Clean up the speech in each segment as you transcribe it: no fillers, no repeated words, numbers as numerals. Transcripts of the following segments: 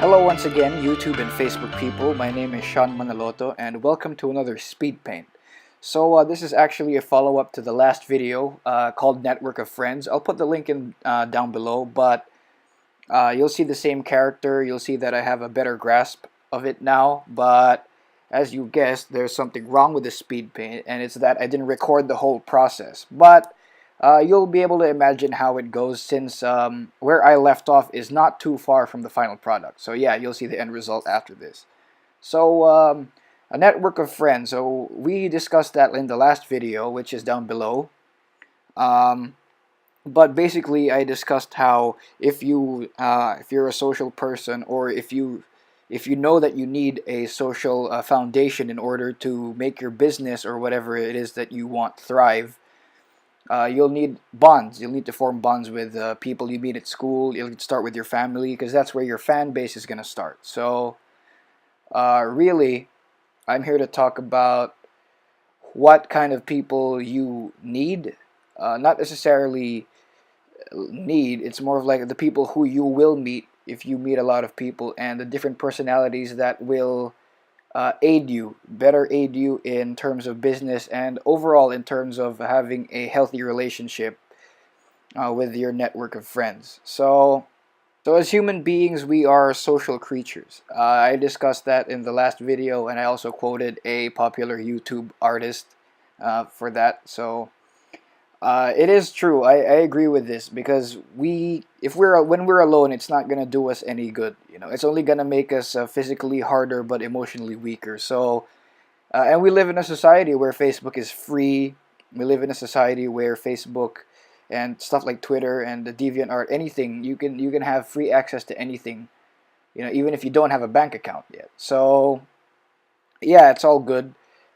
Hello once again, YouTube and Facebook people. My name is Sean Manaloto, and welcome to another speed paint. So this is actually a follow-up to the last video called Network of Friends. I'll put the link in down below, but you'll see the same character. You'll see that I have a better grasp of it now, but as you guessed, there's something wrong with the speed paint, and it's that I didn't record the whole process. But you'll be able to imagine how it goes, since where I left off is not too far from the final product. So yeah, you'll see the end result after this. So a network of friends. So we discussed that in the last video, which is down below. But basically, I discussed how if you're a social person, or if you know that you need a social foundation in order to make your business or whatever it is that you want thrive, you'll need bonds. You'll need to form bonds with people you meet at school. You'll start with your family, because that's where your fan base is going to start. So really, I'm here to talk about what kind of people you need. Not necessarily need, it's more of like the people who you will meet if you meet a lot of people, and the different personalities that will better aid you in terms of business, and overall in terms of having a healthy relationship with your network of friends. So as human beings, we are social creatures. I discussed that in the last video, and I also quoted a popular YouTube artist for that. So it is true. I agree with this, because when we're alone, it's not gonna do us any good. It's only gonna make us physically harder but emotionally weaker. So, and we live in a society where Facebook is free. We live in a society where Facebook and stuff like Twitter and the DeviantArt, anything, you can have free access to anything. Even if you don't have a bank account yet. So, yeah, it's all good.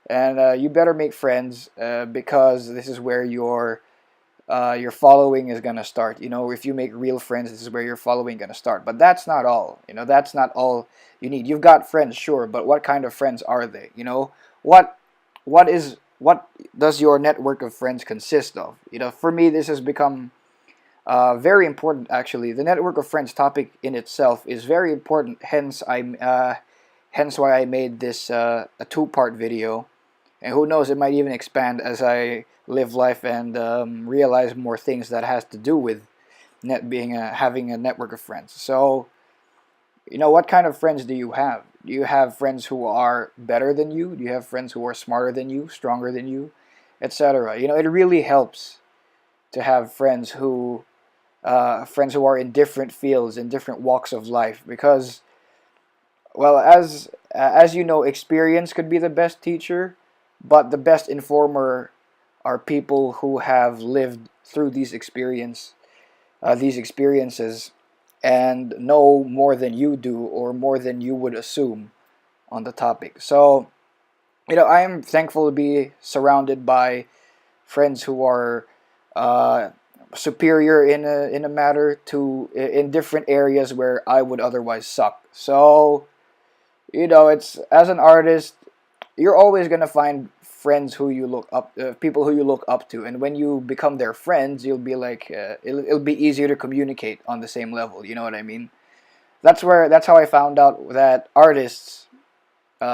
And you better make friends, because this is where your following is gonna start. If you make real friends, this is where your following gonna start. But that's not all. That's not all you need. You've got friends, sure, but what kind of friends are they? What does your network of friends consist of? For me, this has become very important. Actually, the network of friends topic in itself is very important. Hence why I made this a two-part video. And who knows, it might even expand as I live life and realize more things that has to do with having a network of friends. So, what kind of friends do you have? Do you have friends who are better than you? Do you have friends who are smarter than you, stronger than you, etc.? It really helps to have friends who are in different fields, in different walks of life, because, well, as you know, experience could be the best teacher. But the best informer are people who have lived through these experiences, and know more than you do, or more than you would assume on the topic. So, I am thankful to be surrounded by friends who are superior in a matter in different areas where I would otherwise suck. So, it's, as an artist, you're always gonna find friends who you look up, people who you look up to, and when you become their friends, you'll be like, it'll be easier to communicate on the same level. You know what I mean? That's how I found out that artists,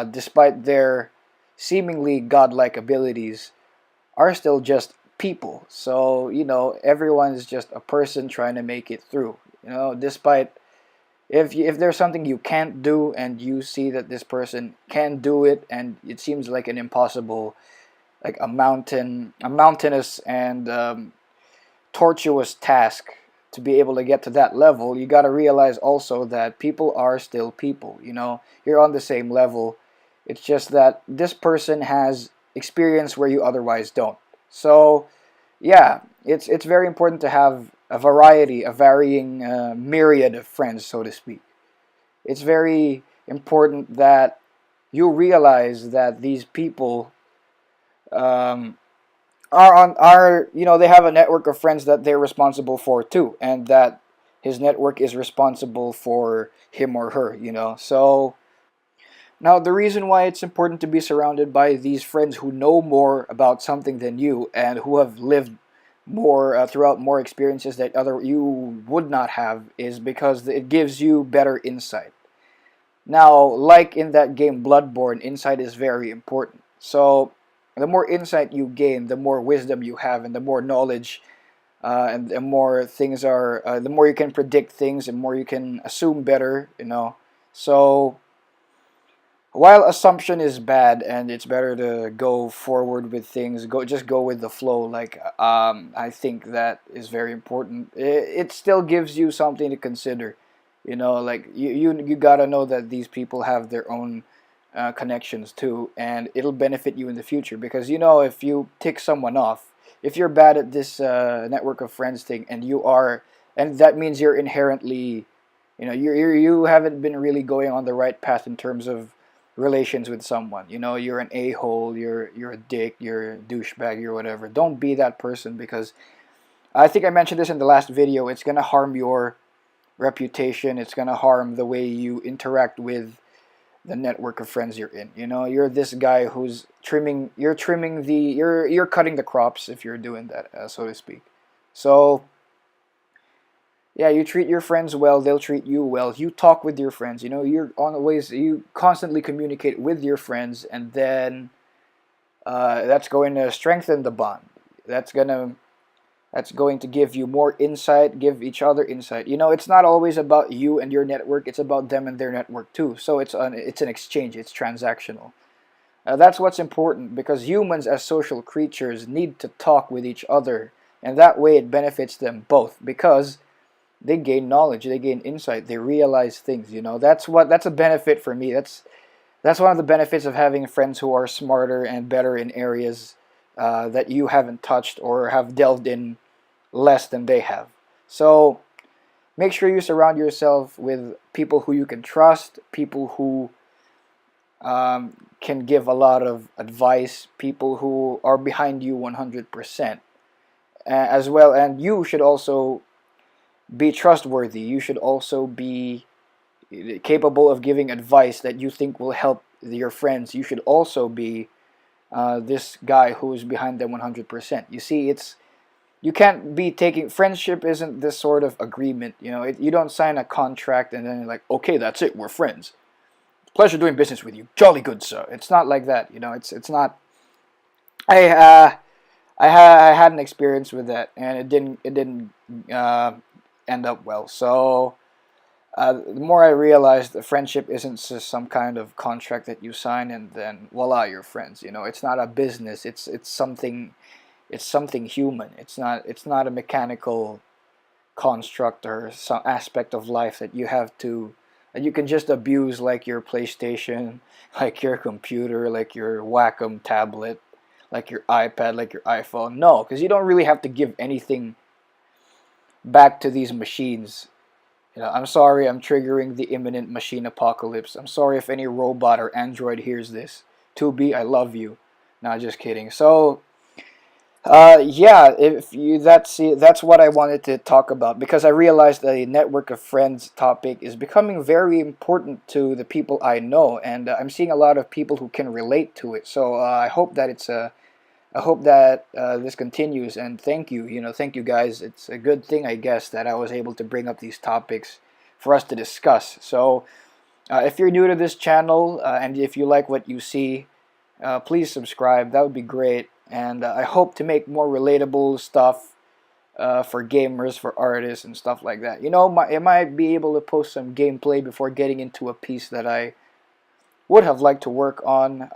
despite their seemingly godlike abilities, are still just people. So everyone's just a person trying to make it through. Despite. If there's something you can't do, and you see that this person can do it, and it seems like an impossible, like a mountainous and tortuous task to be able to get to that level, you got to realize also that people are still people. You're on the same level. It's just that this person has experience where you otherwise don't. So, yeah, it's very important to have a varying myriad of friends, so to speak. It's very important that you realize that these people they have a network of friends that they're responsible for too, and that his network is responsible for him or her. So now, the reason why it's important to be surrounded by these friends who know more about something than you, and who have lived more throughout more experiences that you would not have, is because it gives you better insight. Now, like in that game Bloodborne, insight is very important. So, the more insight you gain, the more wisdom you have, and the more knowledge, and the more things are, the more you can predict things, and more you can assume better. So while assumption is bad and it's better to go forward with things, just go with the flow, like, I think that is very important. It still gives you something to consider, like you gotta know that these people have their own connections too, and it'll benefit you in the future, because if you tick someone off, if you're bad at this network of friends thing, and that means you're inherently, you haven't been really going on the right path in terms of relations with someone. You're an a-hole, you're a dick, you're a douchebag, you're whatever. Don't be that person, because I think I mentioned this in the last video. It's gonna harm your reputation. It's gonna harm the way you interact with the network of friends you're in. You're this guy who's trimming. You're cutting the crops if you're doing that, so to speak. So yeah, you treat your friends well, they'll treat you well. You talk with your friends. You constantly communicate with your friends, and then that's going to strengthen the bond. That's gonna that's going to give you more insight, give each other insight. It's not always about you and your network; it's about them and their network too. So it's an exchange. It's transactional. That's what's important, because humans, as social creatures, need to talk with each other, and that way it benefits them both, because they gain knowledge, they gain insight, they realize things. That's a benefit for me. That's one of the benefits of having friends who are smarter and better in areas that you haven't touched or have delved in less than they have. So make sure you surround yourself with people who you can trust, people who can give a lot of advice, people who are behind you 100%, as well. And you should also be trustworthy. You should also be capable of giving advice that you think will help your friends. You should also be this guy who is behind them 100%. You see, you can't be taking friendship isn't this sort of agreement. You don't sign a contract and then you're like, okay, that's it, we're friends. Pleasure doing business with you. Jolly good, sir. It's not like that. It's not. I had an experience with that, and it didn't end up well. So the more I realized that friendship isn't just some kind of contract that you sign and then voila, you're friends. It's not a business. It's something. It's something human. It's not a mechanical construct or some aspect of life that you can just abuse, like your PlayStation, like your computer, like your Wacom tablet, like your iPad, like your iPhone. No, because you don't really have to give anything back to these machines. I'm sorry, I'm triggering the imminent machine apocalypse. I'm sorry if any robot or android hears this. 2B, I love you. Nah, just kidding. So, yeah, if you that's what I wanted to talk about, because I realized the network of friends topic is becoming very important to the people I know, and I'm seeing a lot of people who can relate to it. So I hope that this continues, and thank you. Thank you guys. It's a good thing, I guess, that I was able to bring up these topics for us to discuss. So if you're new to this channel, and if you like what you see, please subscribe. That would be great. And I hope to make more relatable stuff for gamers, for artists, and stuff like that. I might be able to post some gameplay before getting into a piece that I would have liked to work on.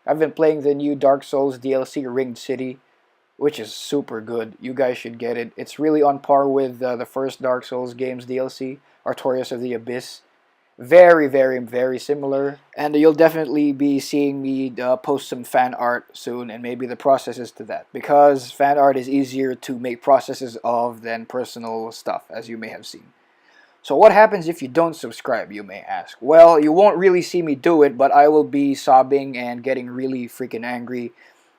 I've been playing the new Dark Souls DLC, Ringed City, which is super good. You guys should get it. It's really on par with the first Dark Souls games DLC, Artorias of the Abyss. Very, very, very similar. And you'll definitely be seeing me post some fan art soon, and maybe the processes to that. Because fan art is easier to make processes of than personal stuff, as you may have seen. So what happens if you don't subscribe, you may ask? Well, you won't really see me do it, but I will be sobbing and getting really freaking angry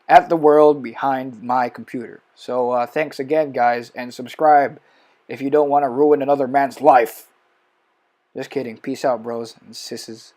at the world behind my computer. So thanks again, guys, and subscribe if you don't want to ruin another man's life. Just kidding. Peace out, bros and sisses.